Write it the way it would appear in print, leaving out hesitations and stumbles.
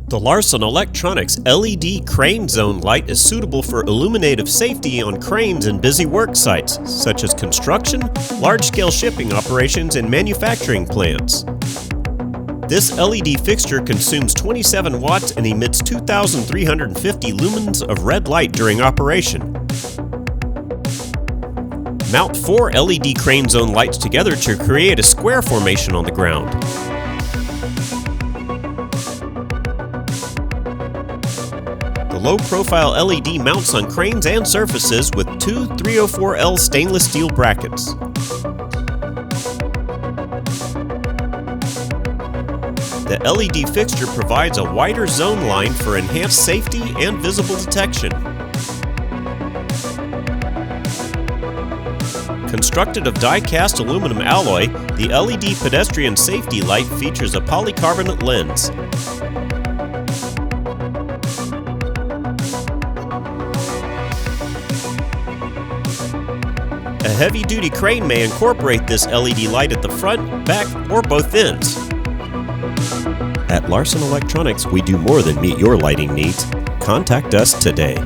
The Larson Electronics LED crane zone light is suitable for illuminative safety on cranes in busy work sites, such as construction, large-scale shipping operations, and manufacturing plants. This LED fixture consumes 27 watts and emits 2,350 lumens of red light during operation. Mount 4 LED crane zone lights together to create a square formation on the ground. The low-profile LED mounts on cranes and surfaces with two 304L stainless steel brackets. The LED fixture provides a wider zone line for enhanced safety and visible detection. Constructed of die-cast aluminum alloy, the LED Pedestrian safety light features a polycarbonate lens. A heavy-duty crane may incorporate this LED light at the front, back, or both ends. At Larson Electronics, we do more than meet your lighting needs. Contact us today.